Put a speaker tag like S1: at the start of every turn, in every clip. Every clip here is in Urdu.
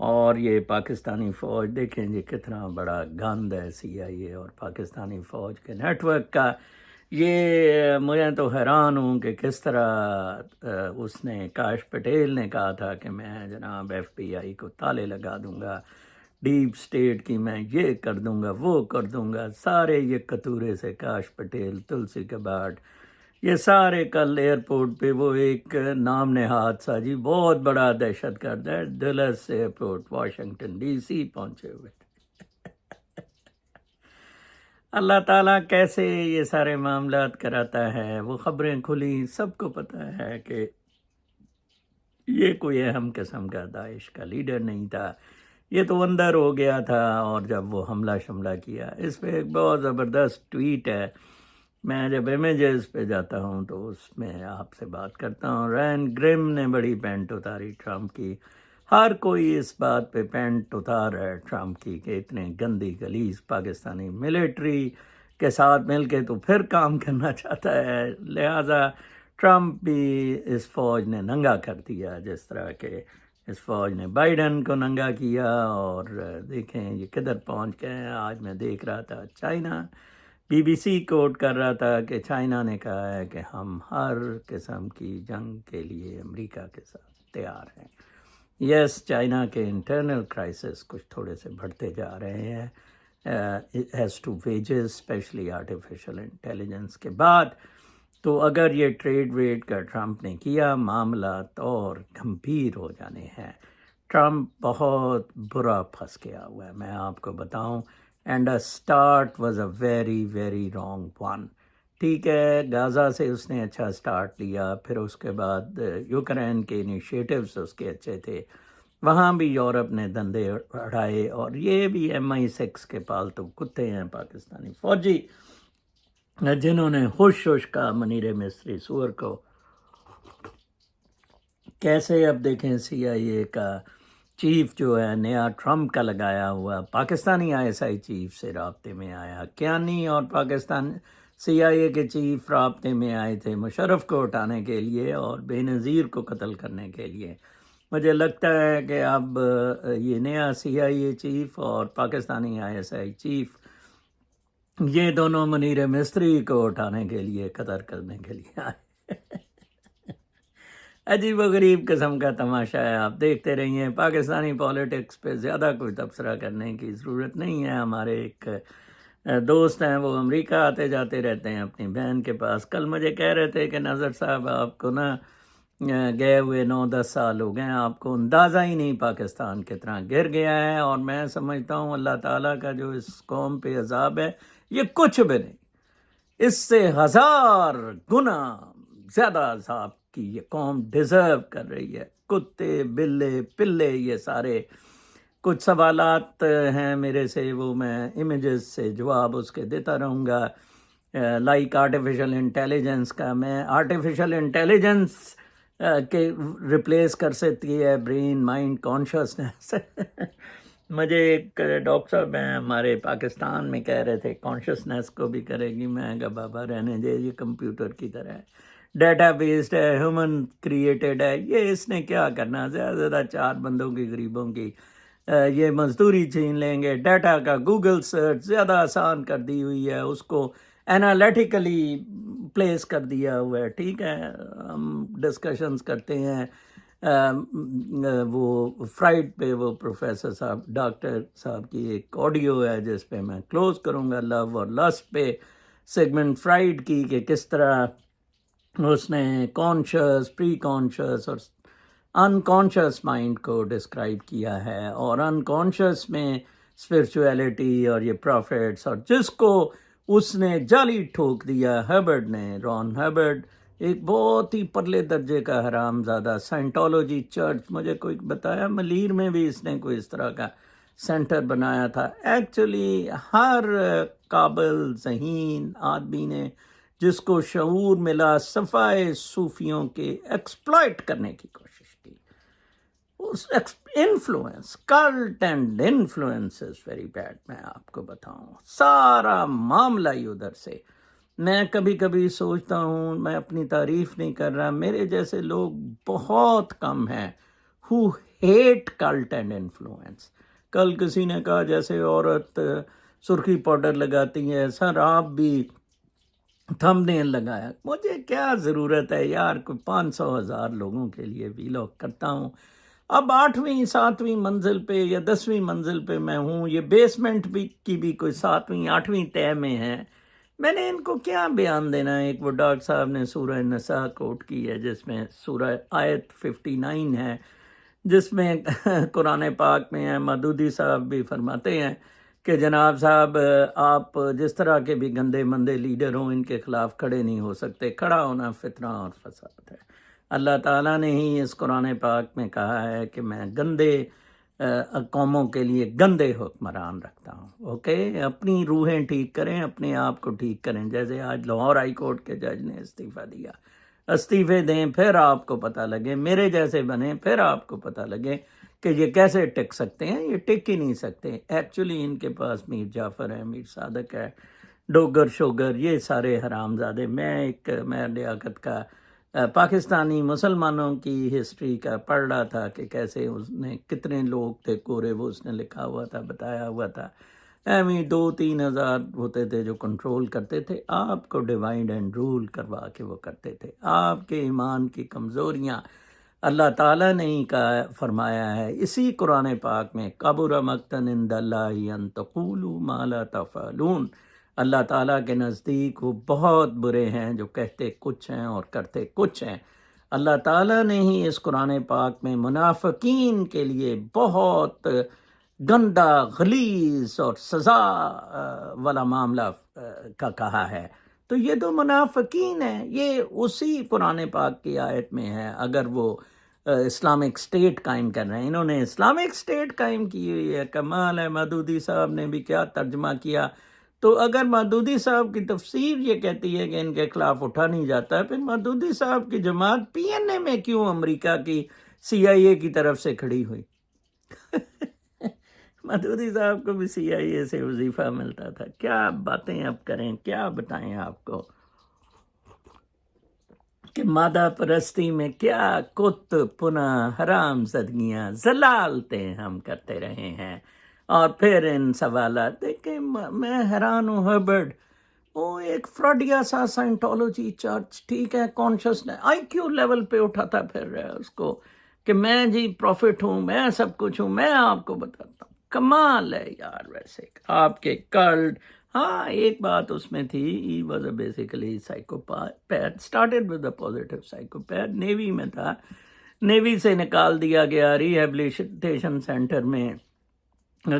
S1: اور یہ پاکستانی فوج دیکھیں جی کتنا بڑا گند ہے CIA اور پاکستانی فوج کے نیٹ ورک کا۔ یہ مجھے تو حیران ہوں کہ کس طرح اس نے کاش پٹیل نے کہا تھا کہ میں جناب FBI کو تالے لگا دوں گا، ڈیپ سٹیٹ کی میں یہ کر دوں گا وہ کر دوں گا، سارے یہ کتورے سے کاش پٹیل، تلسی کباٹ، یہ سارے کل ایئرپورٹ پہ وہ ایک نام نہاد سا جی بہت بڑا دہشت گرد ہے، ڈلس ایئرپورٹ واشنگٹن DC پہنچے ہوئے تھے۔ اللہ تعالیٰ کیسے یہ سارے معاملات کراتا ہے، وہ خبریں کھلی، سب کو پتہ ہے کہ یہ کوئی اہم قسم کا داعش کا لیڈر نہیں تھا، یہ تو اندر ہو گیا تھا۔ اور جب وہ حملہ شملہ کیا، اس پہ ایک بہت زبردست ٹویٹ ہے، میں جب امیجز پہ جاتا ہوں تو اس میں آپ سے بات کرتا ہوں۔ رین گرم نے بڑی پینٹ اتاری ٹرمپ کی، ہر کوئی اس بات پہ پینٹ اتار رہا ہے ٹرمپ کی کہ اتنے گندی گلیز پاکستانی ملٹری کے ساتھ مل کے تو پھر کام کرنا چاہتا ہے، لہٰذا ٹرمپ بھی اس فوج نے ننگا کر دیا، جس طرح کہ اس فوج نے بائیڈن کو ننگا کیا۔ اور دیکھیں یہ کدھر پہنچ گئے ہیں۔ آج میں دیکھ رہا تھا چائنا، BBC کوٹ کر رہا تھا کہ چائنا نے کہا ہے کہ ہم ہر قسم کی جنگ کے لیے امریکہ کے ساتھ تیار ہیں۔ یس، چائنا کے انٹرنل کرائسس کچھ تھوڑے سے بڑھتے جا رہے ہیں as to wages, especially artificial intelligence کے بعد۔ تو اگر یہ ٹریڈ ویڈ کا ٹرمپ نے کیا، معاملات اور گمبھیر ہو جانے ہیں۔ ٹرمپ بہت برا پھنس گیا ہوا ہے، میں آپ کو بتاؤں۔ And start was a very very wrong one. ٹھیک ہے، غازہ سے اس نے اچھا سٹارٹ لیا، پھر اس کے بعد یوکرین کے انیشیٹوز اس کے اچھے تھے، وہاں بھی یورپ نے دندے اڑائے۔ اور یہ بھی MI6 کے پالتو کتے ہیں پاکستانی فوجی، جنہوں نے ہوش کہا منیر مصری سور کو۔ کیسے اب دیکھیں CIA کا چیف جو ہے نیا ٹرمپ کا لگایا ہوا، پاکستانی ISI چیف سے رابطے میں آیا۔ کیانی اور پاکستان CIA کے چیف رابطے میں آئے تھے مشرف کو اٹھانے کے لیے اور بے نظیر کو قتل کرنے کے لیے۔ مجھے لگتا ہے کہ اب یہ نیا CIA چیف اور پاکستانی ISI چیف، یہ دونوں منیر مصری کو اٹھانے کے لیے، قتل کرنے کے لیے آئے۔ عجیب و غریب قسم کا تماشا ہے، آپ دیکھتے رہیے۔ پاکستانی پولیٹکس پہ زیادہ کوئی تبصرہ کرنے کی ضرورت نہیں ہے۔ ہمارے ایک دوست ہیں، وہ امریکہ آتے جاتے رہتے ہیں اپنی بہن کے پاس۔ کل مجھے کہہ رہے تھے کہ نظر صاحب آپ کو نا گئے ہوئے 9-10 سال ہو گئے ہیں، آپ کو اندازہ ہی نہیں پاکستان کتنا گر گیا ہے۔ اور میں سمجھتا ہوں اللہ تعالیٰ کا جو اس قوم پہ عذاب ہے یہ کچھ بھی نہیں، اس سے 1000 گنا زیادہ عذاب کی یہ قوم ڈیزرو کر رہی ہے۔ کتے بلے پلے یہ سارے کچھ سوالات ہیں میرے سے، وہ میں امیجز سے جواب اس کے دیتا رہوں گا۔ لائک آرٹیفیشل انٹیلیجنس کا، میں آرٹیفیشل انٹیلیجنس کے ریپلیس کر سکتی ہے برین مائنڈ کانشسنس۔ مجھے ایک ڈاکٹر صاحب ہیں ہمارے پاکستان میں کہہ رہے تھے کانشسنس کو بھی کرے گی، میں کہا بابا رہنے دے، یہ کمپیوٹر کی طرح ہے، ڈیٹا بیسڈ ہے، ہیومن کریٹڈ ہے، یہ اس نے کیا کرنا، زیادہ سے زیادہ 4 بندوں کی غریبوں کی یہ مزدوری چھین لیں گے۔ ڈیٹا کا گوگل سرچ زیادہ آسان کر دی ہوئی ہے، اس کو انالیٹیکلی پلیس کر دیا ہوا ہے۔ ٹھیک ہے، ہم ڈسکشنز کرتے ہیں وہ فرائیڈ پہ، وہ پروفیسر صاحب ڈاکٹر صاحب کی ایک آڈیو ہے جس پہ میں کلوز کروں گا، لو اور لسٹ پہ، سیگمنٹ فرائیڈ کی، کہ کس طرح اس نے کانشس، پری کانشس اور انکانشس مائنڈ کو ڈسکرائب کیا ہے، اور انکانشس میں اسپرچویلٹی اور یہ پروفیٹس، اور جس کو اس نے جعلی ٹھوک دیا ہربرٹ نے، رون ہربرٹ، ایک بہت ہی پرلے درجے کا حرام زادہ، سائنٹولوجی چرچ، مجھے کوئی بتایا ملیر میں بھی اس نے کوئی اس طرح کا سینٹر بنایا تھا. ایکچولی ہر قابل ذہین آدمی نے جس کو شعور ملا صفائے صوفیوں کے ایکسپلائٹ کرنے کی کوشش کی. Influence cult and influence is very bad. میں آپ کو بتاؤں سارا معاملہ ہی ادھر سے. میں کبھی کبھی سوچتا ہوں، میں اپنی تعریف نہیں کر رہا، میرے جیسے لوگ بہت کم ہیں who hate cult and influence. کل کسی نے کہا جیسے عورت سرخی پاؤڈر لگاتی ہے، سر آپ بھی تھم نیل لگایا. مجھے کیا ضرورت ہے یار، کوئی 500,000 لوگوں کے لیے ویلاگ کرتا ہوں. اب 8ویں 7ویں منزل پہ یا 10ویں منزل پہ میں ہوں، یہ بیسمنٹ بھی کی بھی کوئی 7ویں 8ویں تہ میں ہے. میں نے ان کو کیا بیان دینا ہے؟ ایک وہ ڈاکٹر صاحب نے سورہ نساء کوٹ کی ہے جس میں سورہ آیت 59 ہے، جس میں قرآن پاک میں ہے. مودودی صاحب بھی فرماتے ہیں کہ جناب صاحب آپ جس طرح کے بھی گندے مندے لیڈر ہوں ان کے خلاف کھڑے نہیں ہو سکتے. کھڑا ہونا فتنہ اور فساد ہے. اللہ تعالیٰ نے ہی اس قرآن پاک میں کہا ہے کہ میں گندے قوموں کے لیے گندے حکمران رکھتا ہوں. اوکے، اپنی روحیں ٹھیک کریں، اپنے آپ کو ٹھیک کریں. جیسے آج لاہور ہائی کورٹ کے جج نے استعفیٰ دیا، استعفے دیں پھر آپ کو پتہ لگے، میرے جیسے بنیں پھر آپ کو پتہ لگے کہ یہ کیسے ٹک سکتے ہیں. یہ ٹک ہی نہیں سکتے. ایکچولی ان کے پاس میر جعفر ہے، میر صادق ہے، ڈوگر شوگر، یہ سارے حرام زادے. میں لیاقت کا پاکستانی مسلمانوں کی ہسٹری کا پڑھ رہا تھا کہ کیسے اس نے کتنے لوگ تھے کورے، وہ اس نے لکھا ہوا تھا، بتایا ہوا تھا. ایویں 2-3 ہزار ہوتے تھے جو کنٹرول کرتے تھے. آپ کو ڈیوائڈ اینڈ رول کروا کے وہ کرتے تھے. آپ کے ایمان کی کمزوریاں اللہ تعالیٰ نے ہی کہا فرمایا ہے اسی قرآن پاک میں، کبر مقتا عند اللہ ان تقولوا ما لا تفعلون. اللہ تعالیٰ کے نزدیک وہ بہت برے ہیں جو کہتے کچھ ہیں اور کرتے کچھ ہیں. اللہ تعالیٰ نے ہی اس قرآن پاک میں منافقین کے لیے بہت گندا، غلیظ اور سزا والا معاملہ کا کہا ہے. تو یہ تو منافقین ہیں، یہ اسی قرآن پاک کی آیت میں ہے. اگر وہ اسلامک اسٹیٹ قائم کر رہے ہیں، انہوں نے اسلامک اسٹیٹ قائم کی ہوئی ہے. کمال ہے. مودودی صاحب نے بھی کیا ترجمہ کیا. تو اگر مودودی صاحب کی تفسیر یہ کہتی ہے کہ ان کے خلاف اٹھا نہیں جاتا ہے، پھر مودودی صاحب کی جماعت PNA میں کیوں امریکہ کی CIA کی طرف سے کھڑی ہوئی؟ مودودی صاحب کو بھی CIA سے وظیفہ ملتا تھا. کیا باتیں اب کریں، کیا بتائیں آپ کو کہ مادہ پرستی میں کیا کت پناہ حرام زدگیاں ضلالتیں ہم کرتے رہے ہیں. اور پھر ان سوالات دیکھیں، میں حیران ہوں. ہربرٹ وہ ایک فراڈیا سا سائنٹولوجی چرچ، ٹھیک ہے، کانشیسنس IQ لیول پہ اٹھاتا پھر رہا ہے اس کو کہ میں جی پروفٹ ہوں، میں سب کچھ ہوں، میں آپ کو بتاتا ہوں. کمال ہے یار. ویسے آپ کے کلٹ، ہاں ایک بات اس میں تھی، he was a basically psychopath, started with a positive psychopath. Navy میں تھا، نیوی سے نکال دیا گیا، ریہیبلیٹیشن سینٹر میں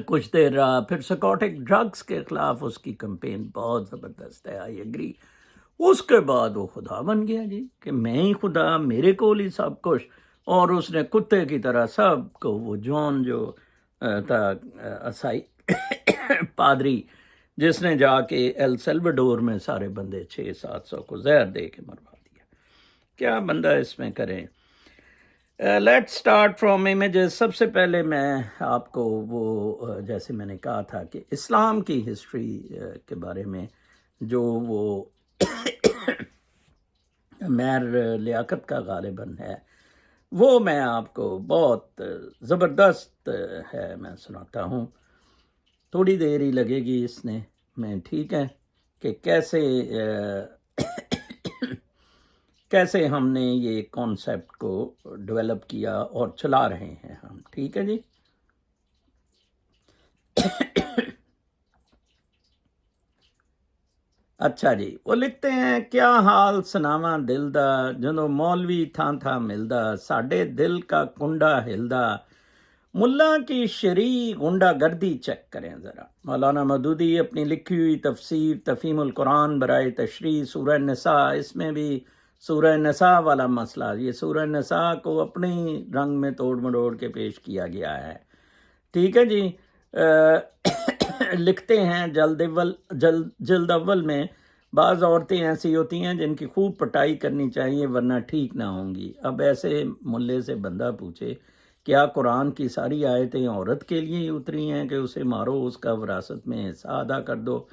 S1: کچھ دیر رہا. پھر سیکوٹک ڈرگس کے خلاف اس کی کمپین بہت زبردست ہے، آئی ایگری. اس کے بعد وہ خدا بن گیا جی کہ میں ہی خدا، میرے کو ہی سب کچھ. اور اس نے کتے کی طرح سب کو، وہ جون جو تھا عیسائی پادری، جس نے جا کے ایل سیلوڈور میں سارے بندے 600-700 کو زہر دے کے مروا دیا. کیا بندہ اس میں کرے. Let start from images. سب سے پہلے میں آپ کو وہ جیسے میں نے کہا تھا کہ اسلام کی ہسٹری کے بارے میں جو وہ میر لیاقت کا غالباً ہے، وہ میں آپ کو بہت زبردست ہے، میں سناتا ہوں. تھوڑی دیر ہی لگے گی اس میں، ٹھیک ہے، کہ کیسے ہم نے یہ کانسیپٹ کو ڈیولپ کیا اور چلا رہے ہیں ہم. ٹھیک ہے جی. اچھا جی، وہ لکھتے ہیں کیا حال سناواں دل دا، جدوں مولوی تھاں تھاں ملدا، ساڈے دل کا کنڈا ہلدا، ملا کی شرعی غنڈہ گردی چیک کریں ذرا. مولانا مودودی اپنی لکھی ہوئی تفسیر تفہیم القرآن برائے تشریح سورہ نساء، اس میں بھی سورہ نساء والا مسئلہ، یہ سورہ نساء کو اپنے رنگ میں توڑ مڑوڑ کے پیش کیا گیا ہے. ٹھیک ہے جی. لکھتے ہیں جلد اول میں بعض عورتیں ایسی ہوتی ہیں جن کی خوب پٹائی کرنی چاہیے ورنہ ٹھیک نہ ہوں گی۔ اب ایسے ملے سے بندہ پوچھے کیا قرآن کی ساری آیتیں عورت کے لیے ہی اتری ہیں کہ اسے مارو، اس کا وراثت میں حصہ ادا کر دو،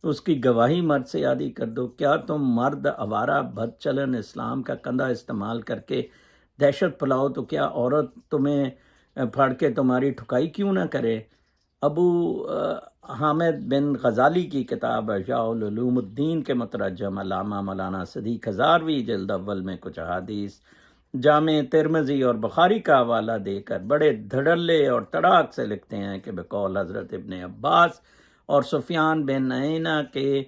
S1: اس کی گواہی مرد سے عادی کر دو؟ کیا تم مرد آوارہ بد چلن اسلام کا کندھا استعمال کر کے دہشت پھیلاؤ تو کیا عورت تمہیں پھڑ کے تمہاری ٹھکائی کیوں نہ کرے؟ ابو حامد بن غزالی کی کتاب احیاء العلوم الدین کے مترجم علامہ مولانا صدیق ہزاروی جلد اول میں کچھ احادیث جامع ترمذی اور بخاری کا حوالہ دے کر بڑے دھڑلے اور تڑاک سے لکھتے ہیں کہ بقول حضرت ابن عباس اور سفیان بن عیینہ کے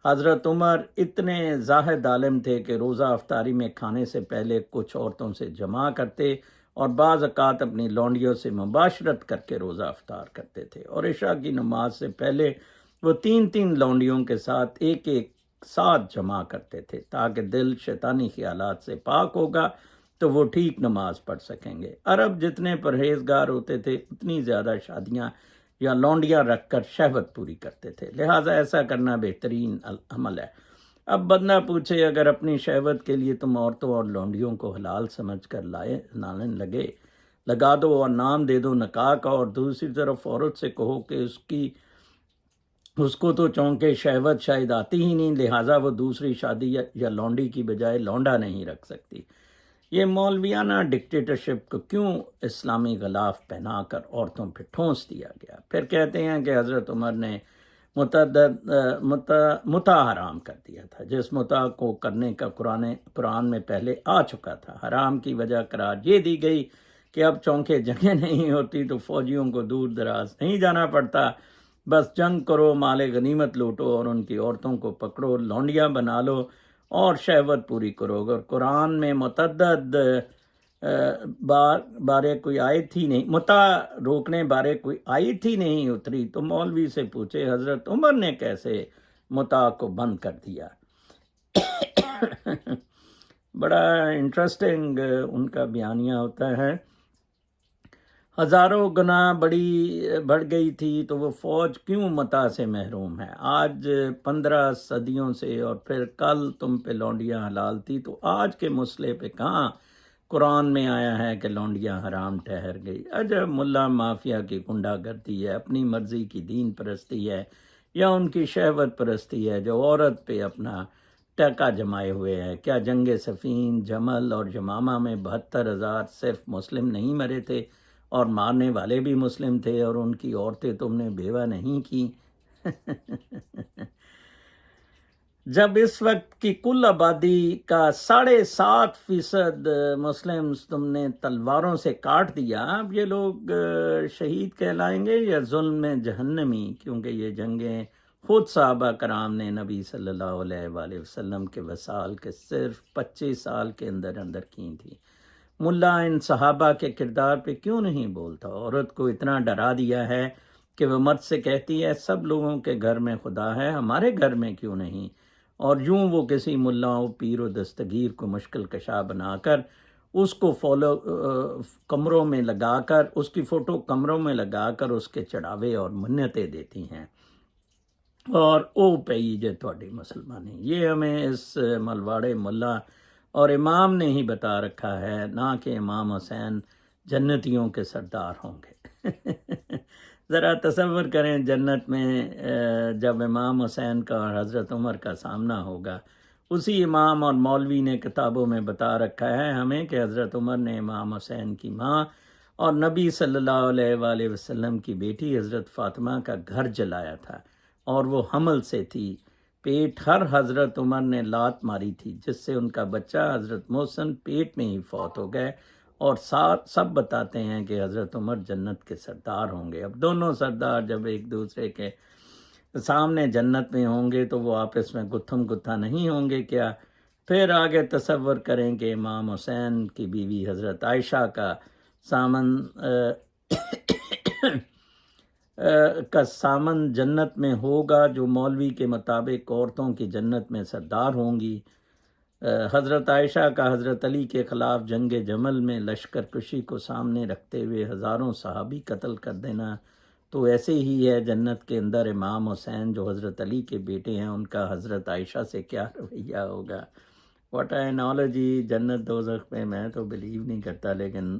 S1: حضرت عمر اتنے زاہد عالم تھے کہ روزہ افطاری میں کھانے سے پہلے کچھ عورتوں سے جمع کرتے اور بعض اوقات اپنی لونڈیوں سے مباشرت کر کے روزہ افطار کرتے تھے، اور عشاء کی نماز سے پہلے وہ 3 لونڈیوں کے ساتھ ایک ساتھ جمع کرتے تھے تاکہ دل شیطانی خیالات سے پاک ہوگا تو وہ ٹھیک نماز پڑھ سکیں گے۔ عرب جتنے پرہیزگار ہوتے تھے اتنی زیادہ شادیاں یا لونڈیاں رکھ کر شہوت پوری کرتے تھے، لہٰذا ایسا کرنا بہترین عمل ہے۔ اب بندہ پوچھے اگر اپنی شہوت کے لیے تم عورتوں اور لونڈیوں کو حلال سمجھ کر لائن لگا دو اور نام دے دو نکاح کا، اور دوسری طرف عورت سے کہو کہ اس کو تو چونکہ شہوت شاید آتی ہی نہیں، لہٰذا وہ دوسری شادی یا لونڈی کی بجائے لونڈا نہیں رکھ سکتی۔ یہ مولویانہ ڈکٹیٹرشپ کو کیوں اسلامی غلاف پہنا کر عورتوں پہ ٹھونس دیا گیا؟ پھر کہتے ہیں کہ حضرت عمر نے متع حرام کر دیا تھا، جس متع کو کرنے کا قرآن میں پہلے آ چکا تھا۔ حرام کی وجہ قرار یہ دی گئی کہ اب چونکہ جنگیں نہیں ہوتی تو فوجیوں کو دور دراز نہیں جانا پڑتا، بس جنگ کرو، مال غنیمت لوٹو اور ان کی عورتوں کو پکڑو، لونڈیاں بنا لو اور شہوت پوری کرو۔ اگر قرآن میں متعدد بارے کوئی آیت ہی نہیں، متع روکنے بارے کوئی آیت ہی نہیں اتری تو مولوی سے پوچھے حضرت عمر نے کیسے متع کو بند کر دیا؟ بڑا انٹرسٹنگ ان کا بیانیہ ہوتا ہے۔ ہزاروں گنا بڑھ گئی تھی تو وہ فوج کیوں متع سے محروم ہے؟ آج 15 صدیوں سے اور پھر کل تم پہ لونڈیاں حلال تھی، تو آج کے مسئلے پہ کہاں قرآن میں آیا ہے کہ لونڈیاں حرام ٹھہر گئی؟ عجب ملا مافیا کی گنڈا گردی ہے، اپنی مرضی کی دین پرستی ہے یا ان کی شہوت پرستی ہے جو عورت پہ اپنا ٹکا جمائے ہوئے ہے۔ کیا جنگ صفین، جمل اور یمامہ میں 72,000 صرف مسلم نہیں مرے تھے اور مارنے والے بھی مسلم تھے، اور ان کی عورتیں تم نے بیوہ نہیں کی؟ جب اس وقت کی کل آبادی کا 7.5% مسلم تم نے تلواروں سے کاٹ دیا، اب یہ لوگ شہید کہلائیں گے یا ظلم میں جہنمی؟ کیونکہ یہ جنگیں خود صحابہ کرام نے نبی صلی اللہ علیہ وآلہ وسلم کے وصال کے صرف 25 سال کے اندر کی تھی۔ ملا ان صحابہ کے کردار پہ کیوں نہیں بولتا؟ عورت کو اتنا ڈرا دیا ہے کہ وہ مرد سے کہتی ہے سب لوگوں کے گھر میں خدا ہے، ہمارے گھر میں کیوں نہیں؟ اور یوں وہ کسی ملا و پیر و دستگیر کو مشکل کشا بنا کر اس کو کمروں میں لگا کر اس کی فوٹو کمروں میں لگا کر اس کے چڑھاوے اور منتیں دیتی ہیں، اور او پئی جے تھوڑی مسلمانی۔ یہ ہمیں اس ملواڑے ملا اور امام نے ہی بتا رکھا ہے، نہ کہ امام حسین جنتیوں کے سردار ہوں گے۔ ذرا تصور کریں جنت میں جب امام حسین کا اور حضرت عمر کا سامنا ہوگا، اسی امام اور مولوی نے کتابوں میں بتا رکھا ہے ہمیں کہ حضرت عمر نے امام حسین کی ماں اور نبی صلی اللہ علیہ وآلہ وسلم کی بیٹی حضرت فاطمہ کا گھر جلایا تھا، اور وہ حمل سے تھی، پیٹ ہر حضرت عمر نے لات ماری تھی جس سے ان کا بچہ حضرت محسن پیٹ میں ہی فوت ہو گئے، اور سب بتاتے ہیں کہ حضرت عمر جنت کے سردار ہوں گے۔ اب دونوں سردار جب ایک دوسرے کے سامنے جنت میں ہوں گے تو وہ آپس میں گتھم گتھا نہیں ہوں گے کیا؟ پھر آگے تصور کریں کہ امام حسین کی بیوی حضرت عائشہ کا سامن جنت میں ہوگا، جو مولوی کے مطابق عورتوں کی جنت میں سردار ہوں گی۔ حضرت عائشہ کا حضرت علی کے خلاف جنگ جمل میں لشکر کشی کو سامنے رکھتے ہوئے ہزاروں صحابی قتل کر دینا تو ایسے ہی ہے جنت کے اندر امام حسین جو حضرت علی کے بیٹے ہیں، ان کا حضرت عائشہ سے کیا رویہ ہوگا. What a analogy. جنت دوزخ میں میں تو بلیو نہیں کرتا، لیکن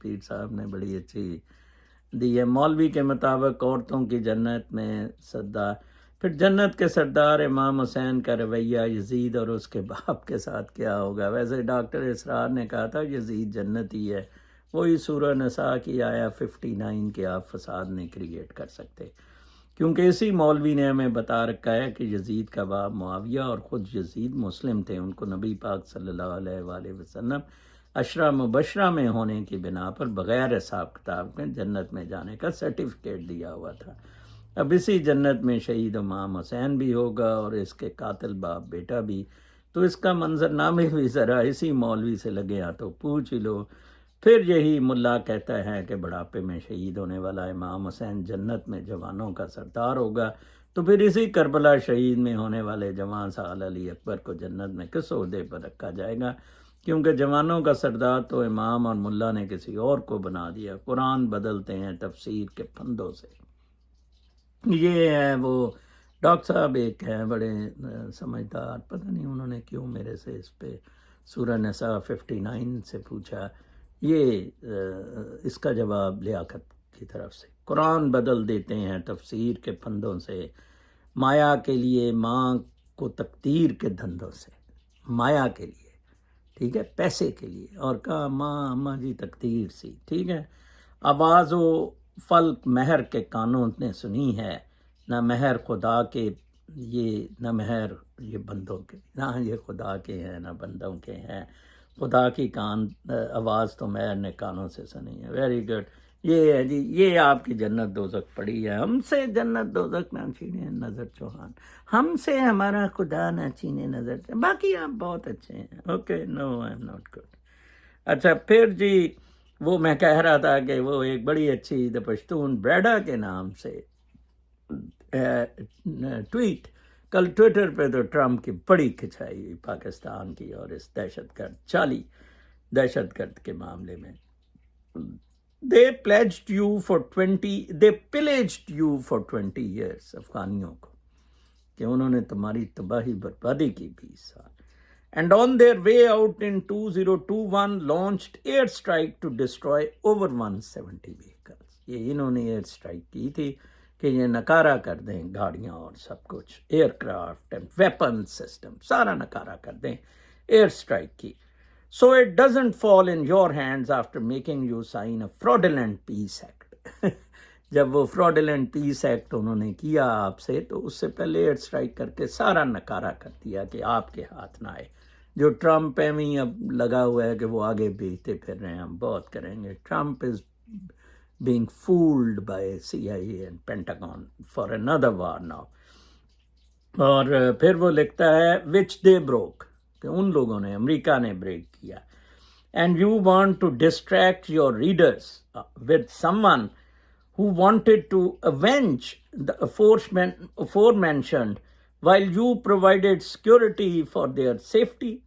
S1: پیر صاحب نے بڑی اچھی دی ہے. مولوی کے مطابق عورتوں کی جنت میں سردار، پھر جنت کے سردار امام حسین کا رویہ یزید اور اس کے باپ کے ساتھ کیا ہوگا. ویسے ڈاکٹر اسرار نے کہا تھا یزید جنتی ہے، وہی سورہ نساء کی آیا 59 کے آپ فساد نہیں کریٹ کر سکتے، کیونکہ اسی مولوی نے ہمیں بتا رکھا ہے کہ یزید کا باپ معاویہ اور خود یزید مسلم تھے، ان کو نبی پاک صلی اللہ علیہ وآلہ وسلم عشرہ مبشرہ میں ہونے کی بنا پر بغیر حساب کتاب کے جنت میں جانے کا سرٹیفکیٹ دیا ہوا تھا. اب اسی جنت میں شہید امام حسین بھی ہوگا اور اس کے قاتل باپ بیٹا بھی، تو اس کا منظرنامے بھی ذرا اسی مولوی سے لگے ہاں تو پوچھ ہی لو. پھر یہی ملا کہتا ہے کہ بڑھاپے میں شہید ہونے والا امام حسین جنت میں جوانوں کا سردار ہوگا، تو پھر اسی کربلا شہید میں ہونے والے جوان سال علی اکبر کو جنت میں کس عہدے پر رکھا جائے گا؟ کیونکہ جوانوں کا سردار تو امام اور ملا نے کسی اور کو بنا دیا. قرآن بدلتے ہیں تفسیر کے پھندوں سے. یہ ہے وہ ڈاکٹر صاحب ایک ہیں بڑے سمجھدار، پتہ نہیں انہوں نے کیوں میرے سے اس پہ سورہ نساء 59 سے پوچھا. یہ اس کا جواب لیاقت کی طرف سے. قرآن بدل دیتے ہیں تفسیر کے پھندوں سے، مایا کے لیے، ماں کو تقدیر کے دھندوں سے، مایا کے لیے، ٹھیک ہے، پیسے کے لیے، اور کہا ماں اماں جی تقدیر سی، ٹھیک ہے. آواز و فلک مہر کے کانوں نے سنی ہے، نہ مہر خدا کے، یہ نہ مہر یہ بندوں کے، نہ یہ خدا کے ہیں نہ بندوں کے ہیں، خدا کی آواز تو مہر نے کانوں سے سنی ہے. Very good. یہ ہے جی، یہ آپ کی جنت دوزخ پڑی ہے. ہم سے جنت دوزخ نہ چھینے نظر چوہان، ہم سے ہمارا خدا نہ چھینے نظر چوہان. باقی آپ بہت اچھے ہیں. Okay, no I am not good. اچھا پھر جی وہ میں کہہ رہا تھا کہ وہ ایک بڑی اچھی دا پشتون بریڈا کے نام سے ٹویٹ، کل ٹویٹر پہ تو ٹرمپ کی بڑی کھچائی ہوئی پاکستان کی اور اس دہشت گرد کے معاملے میں. they pillaged you for 20 years افغانیوں کو، کہ انہوں نے تمہاری تباہی بربادی کی 20 سال. And on their way out in 2021 launched air strike to destroy over 170 vehicles. یہ انہوں نے ایئر اسٹرائک کی تھی کہ یہ نکارہ کر دیں گاڑیاں اور سب کچھ، aircraft and weapon system سارا نکارہ کر دیں. ایئر اسٹرائک کی. So it doesn't fall in your hands after making you sign a fraudulent peace act. جب وہ fraudulent peace act انہوں نے کیا آپ سے، تو اس سے پہلے ایئر اسٹرائک کر کے سارا نکارہ کر دیا کہ آپ کے ہاتھ نہ آئے. جو ٹرمپ ایویں اب لگا ہوا ہے کہ وہ آگے بھیجتے پھر رہے ہیں، ہم بہت کریں گے. Trump is being fooled by CIA and Pentagon for another war now. اور پھر وہ لکھتا ہے which they broke، کہ ان لوگوں نے، امریکہ نے بریک کیا. And you want to distract your readers with someone who wanted to avenge the aforementioned while you provided security for their safety.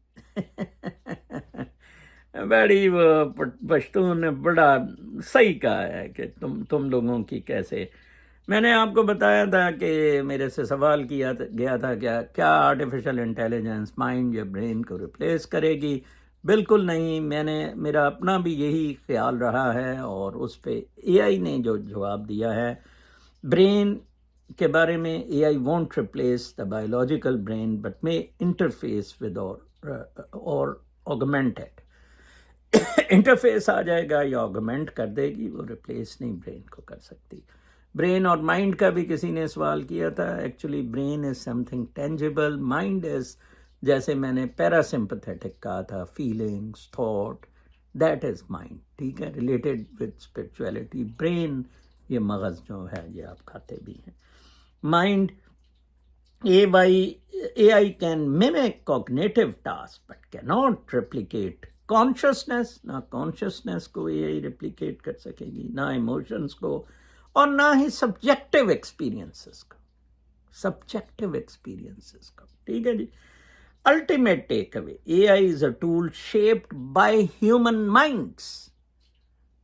S1: بڑی وہ پشتون نے بڑا صحیح کہا ہے کہ تم لوگوں کی کیسے. میں نے آپ کو بتایا تھا کہ میرے سے سوال کیا گیا تھا کیا آرٹیفیشل انٹیلیجنس مائنڈ یا برین کو ریپلیس کرے گی؟ بالکل نہیں. میرا اپنا بھی یہی خیال رہا ہے، اور اس پہ اے آئی نے جو جواب دیا ہے برین کے بارے میں، A I won't replace the biological brain but میں انٹرفیس ود اور آگمنٹڈ انٹرفیس آ جائے گا یا آگمنٹ کر دے گی، وہ ریپلیس نہیں برین کو کر سکتی. برین اور مائنڈ کا بھی کسی نے سوال کیا تھا. Actually brain is some thing tangible, mind is, جیسے میں نے پیراسمپتھیٹک کہا تھا، feelings, thought, that is mind, ٹھیک ہے، ریلیٹڈ ود اسپرچویلٹی. برین یہ مغز جو ہے یہ آپ کھاتے بھی ہیں. Mind a I can mimic cognitive task but کی ناٹ ریپلیکیٹ کانشیسنس. نہ کانشیسنس کو اے آئی ریپلیکیٹ کر سکے گی، نہ ایموشنس کو، اور نہ ہی سبجیکٹو ایکسپیرینسز کو. ٹھیک ہے جی. Ultimate takeaway, A I is a tool shaped by human minds,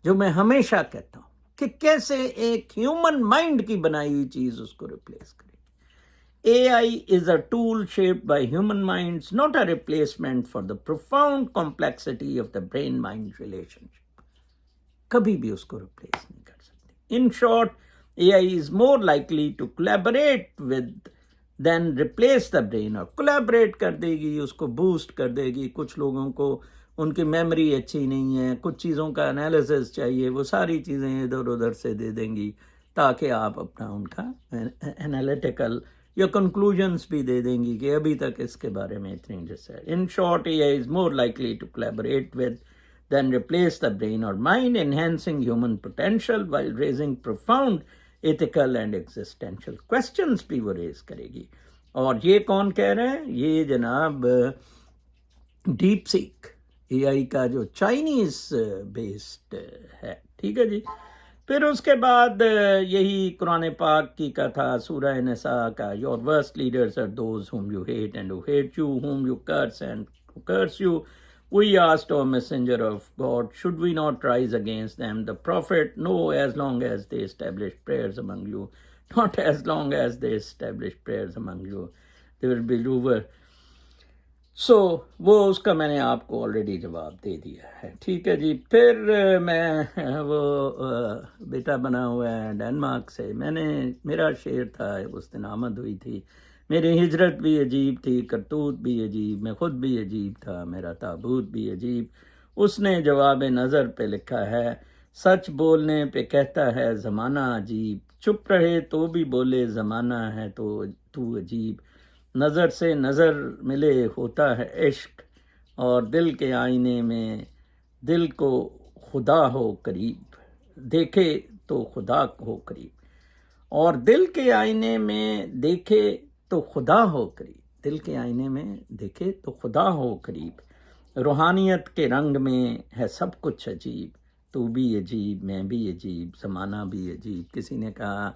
S1: جو میں ہمیشہ کہتا ہوں کہ کیسے ایک ہیومن مائنڈ کی بنائی ہوئی چیز اس کو ریپلیس کرے. AI is a tool shaped by human minds, not a replacement for the profound complexity of the brain-mind relationship. کبھی بھی اس کو ریپلیس نہیں کر سکتے. In short, AI is more likely to collaborate with than replace the brain, اور collaborate کر دے گی, اس کو بوسٹ کر دے گی. کچھ لوگوں کو ان کی میموری اچھی نہیں ہے, کچھ چیزوں کا انالیسس چاہیے, وہ ساری چیزیں ادھر ادھر سے دے دیں گی تاکہ آپ اپنا ان کا انالیٹیکل یا کنکلوژنس بھی دے دیں گی کہ ابھی تک اس کے بارے میں اتنی decide. In short, AI is more likely to collaborate with than replace the brain or mind, enhancing human potential while raising profound ethical and existential questions بھی وہ ریز کرے گی. اور یہ کون کہہ رہے ہیں؟ یہ جناب ڈیپ سیک AI کا جو چائنیز بیسڈ ہے. ٹھیک ہے جی. پھر اس کے بعد یہی قرآن پاک کی کا تھا سورہ نساء کا, your worst leaders are those whom you hate and who hate you, whom you curse and who curse you. We asked, O messenger of God, should we not rise against them? The prophet, no, as long as they establish prayers among you, not as long as they establish prayers among you, they will be ruler. سو وہ اس کا میں نے آپ کو آلریڈی جواب دے دیا ہے. ٹھیک ہے جی. پھر میں وہ بیٹا بنا ہوا ہے ڈینمارک سے, میرا شعر تھا, اس دن آمد ہوئی تھی. میری ہجرت بھی عجیب تھی, کرتوت بھی عجیب, میں خود بھی عجیب تھا, میرا تابوت بھی عجیب. اس نے جواب نظر پہ لکھا ہے, سچ بولنے پہ کہتا ہے زمانہ عجیب, چپ رہے تو بھی بولے زمانہ ہے تو عجیب. نظر سے نظر ملے ہوتا ہے عشق, اور دل کے آئینے میں دل کو خدا ہو قریب, دیکھے تو خدا ہو قریب. اور دل کے آئینے میں دیکھے تو خدا ہو قریب, دل کے آئینے میں دیکھے تو خدا ہو قریب. روحانیت کے رنگ میں ہے سب کچھ عجیب, تو بھی عجیب میں بھی عجیب, زمانہ بھی عجیب. کسی نے کہا,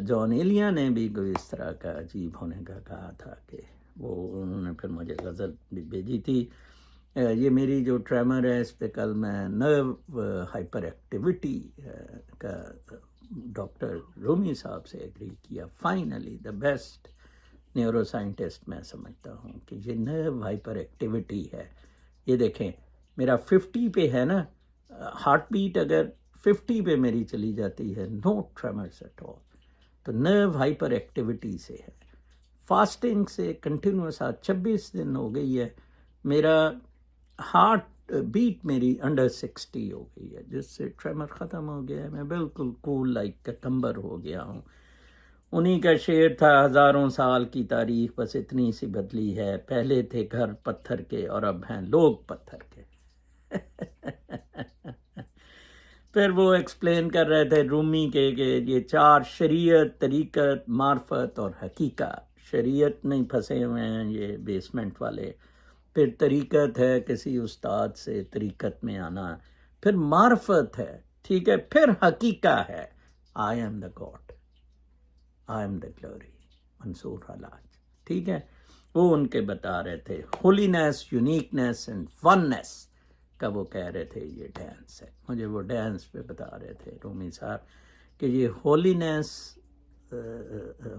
S1: جان ایلیا نے بھی کوئی اس طرح کا عجیب ہونے کا کہا تھا کہ وہ انہوں نے پھر مجھے غزل بھی بھیجی تھی. یہ میری جو ٹریمر ہے اس پہ کل میں نرو ہائپر ایکٹیویٹی کا ڈاکٹر رومی صاحب سے ایگری کیا. Finally the best neuro scientist میں سمجھتا ہوں کہ یہ نرو ہائپر ایکٹیویٹی ہے. یہ دیکھیں میرا 50 پہ ہے نا, ہارٹ بیٹ اگر 50 پہ میری چلی جاتی ہے, نو ٹریمرس ایٹ آل, تو نرو ہائپر ایکٹیویٹی سے ہے. فاسٹنگ سے کنٹینیوس 26 دن ہو گئی ہے, میرا ہارٹ بیٹ میری انڈر 60 ہو گئی ہے, جس سے ٹریمر ختم ہو گیا ہے. میں بالکل کول لائک کٹمبر ہو گیا ہوں. انہی کا شعر تھا, ہزاروں سال کی تاریخ بس اتنی سی بدلی ہے, پہلے تھے گھر پتھر کے اور اب ہیں لوگ پتھر کے. پھر وہ ایکسپلین کر رہے تھے رومی کے کہ یہ 4 شریعت, طریقت, معرفت اور حقیقت. شریعت نہیں پھنسے ہوئے ہیں یہ بیسمنٹ والے, پھر طریقت ہے کسی استاد سے طریقت میں آنا, پھر معرفت ہے, ٹھیک ہے, پھر حقیقت ہے, I am the God, I am the glory, Mansur Hallaj. ٹھیک ہے, وہ ان کے بتا رہے تھے ہولینس, یونیکنیس اینڈ وننس کا وہ کہہ رہے تھے یہ ڈانس ہے. مجھے وہ ڈانس پہ بتا رہے تھے رومی صاحب کہ یہ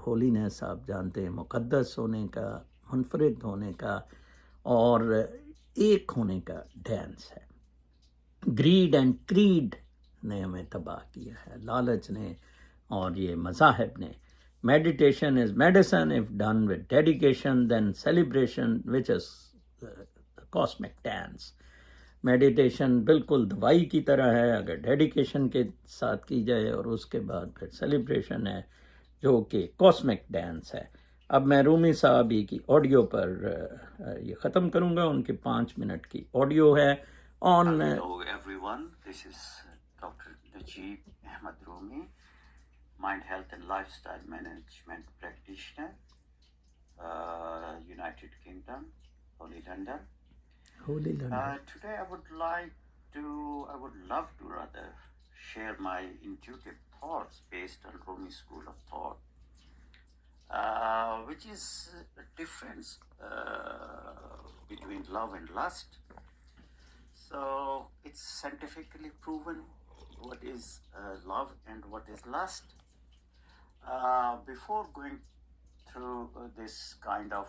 S1: ہولینس آپ جانتے ہیں مقدس ہونے کا, منفرد ہونے کا اور ایک ہونے کا ڈانس ہے. گریڈ اینڈ کریڈ نے ہمیں تباہ کیا ہے, لالچ نے اور یہ مذاہب نے. Meditation is medicine if done with dedication, then celebration which is cosmic dance. Meditation بالکل دوائی کی طرح ہے اگر ڈیڈیکیشن کے ساتھ کی جائے, اور اس کے بعد پھر سیلیبریشن ہے جو کہ کاسمک ڈانس ہے. اب میں رومی صاحب ہی کی آڈیو پر یہ ختم کروں گا, ان کی 5 منٹ کی آڈیو ہے آن.
S2: Hello everyone, this is Dr. Najib Ahmed Rumi, Mind Health and Lifestyle Management Practitioner, United Kingdom, Holy London. Today I would love to rather share my intuitive thoughts based on Rumi school of thought, which is a difference between love and lust. So it's scientifically proven what is love and what is lust. Before going through this kind of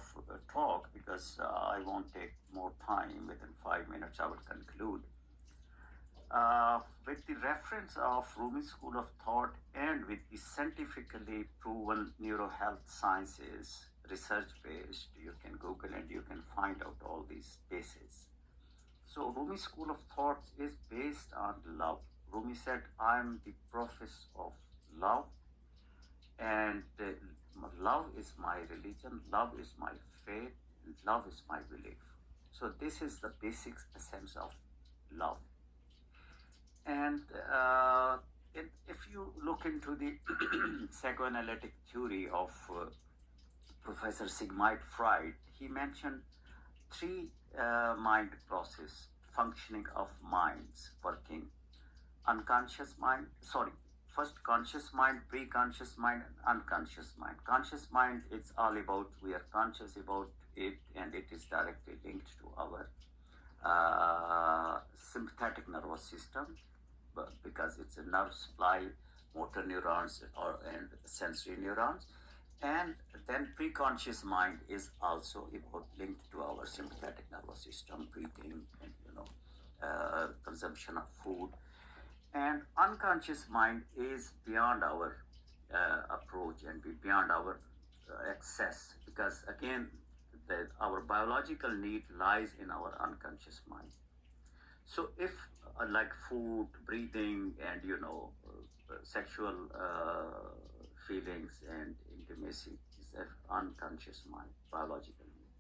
S2: talk, because I won't take more time, within 5 minutes I will conclude. With the reference of Rumi School of Thought and with the scientifically proven neurohealth sciences, research based, you can Google and you can find out all these bases. So Rumi School of Thought is based on love. Rumi said, I am the prophet of love, and love is my religion, love is my faith, love is my belief. So this is the basic essence of love. And if you look into the psychoanalytic theory of Professor Sigmund Freud, he mentioned three mind process functioning of minds working. Unconscious mind, first conscious mind, pre-conscious mind, and unconscious mind. Conscious mind, it's all about, we are conscious about it, and it is directly linked to our sympathetic nervous system, because it's a nerve supply, motor neurons and sensory neurons. And then pre-conscious mind is also about linked to our sympathetic nervous system, breathing and consumption of food. And unconscious mind is beyond our approach and beyond our access, because again, our biological need lies in our unconscious mind. So if like food, breathing, and sexual feelings and intimacy is an unconscious mind, biological need.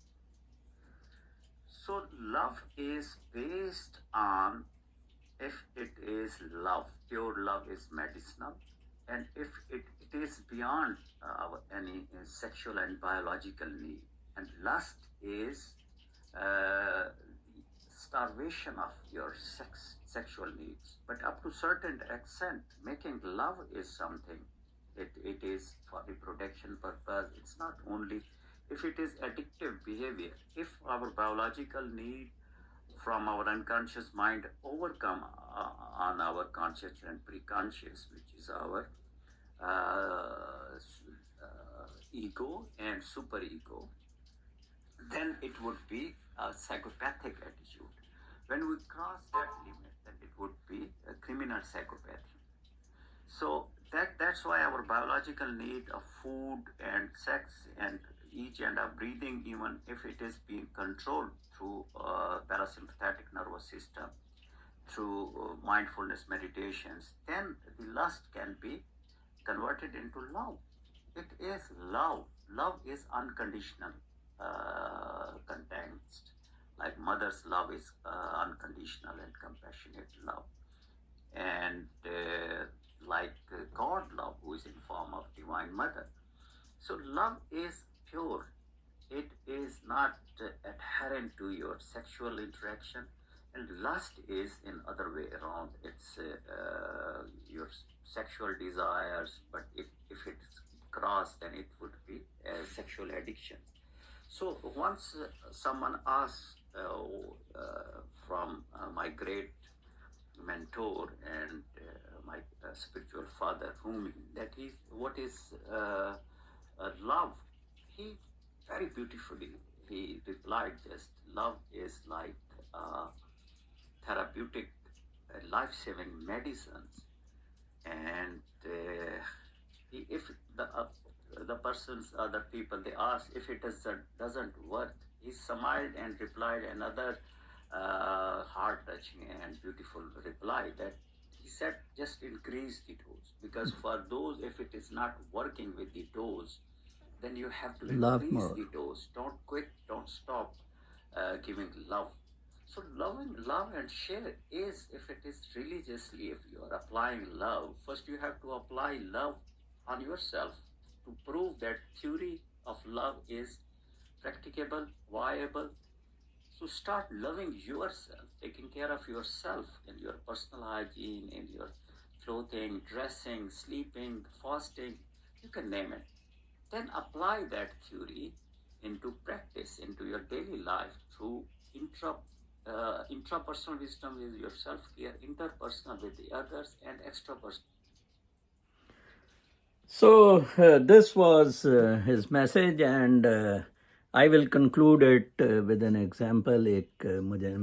S2: So love is based on, if it is love, pure love is medicinal, and if it is beyond our any sexual and biological need. And lust is starvation of your sexual needs, but up to certain extent. Making love is something, it is for reproduction purpose. It's not only if it is addictive behavior. If our biological need from our unconscious mind overcome on our conscious and pre-conscious, which is our ego and superego, then it would be a psychopathic attitude. When we cross that limit, then it would be a criminal psychopathy. So that's why our biological need of food and sex and each and our breathing, even if it is being controlled through parasympathetic nervous system, through mindfulness meditations, then the lust can be converted into love. It is love. Love is unconditional context. Like mother's love is unconditional and compassionate love. And like God love, who is in form of Divine Mother. So love is pure. It is not adherent to your sexual interaction. And lust is in other way around. It's your sexual desires, but if it's crossed, then it would be sexual addiction. So once someone asks from my great mentor and my spiritual father, Rumi, that what is love? He very beautifully, he replied just, love is like therapeutic, life-saving medicines. And if the persons, other people, they asked if it doesn't work, he smiled and replied another heart-touching and beautiful reply, that he said, just increase the dose, because for those, if it is not working with the dose, then you have to increase the dose. Don't quit, don't stop giving love. So love and share is, if it is religiously, if you are applying love, first you have to apply love on yourself to prove that theory of love is practicable, viable. So start loving yourself, taking care of yourself in your personal hygiene, in your clothing, dressing, sleeping, fasting, you can name it. Then apply that theory into practice, into your daily life through intrapersonal wisdom is your self-care, interpersonal with the others, and extrapersonal.
S1: So this was his message, and I will conclude it with an example.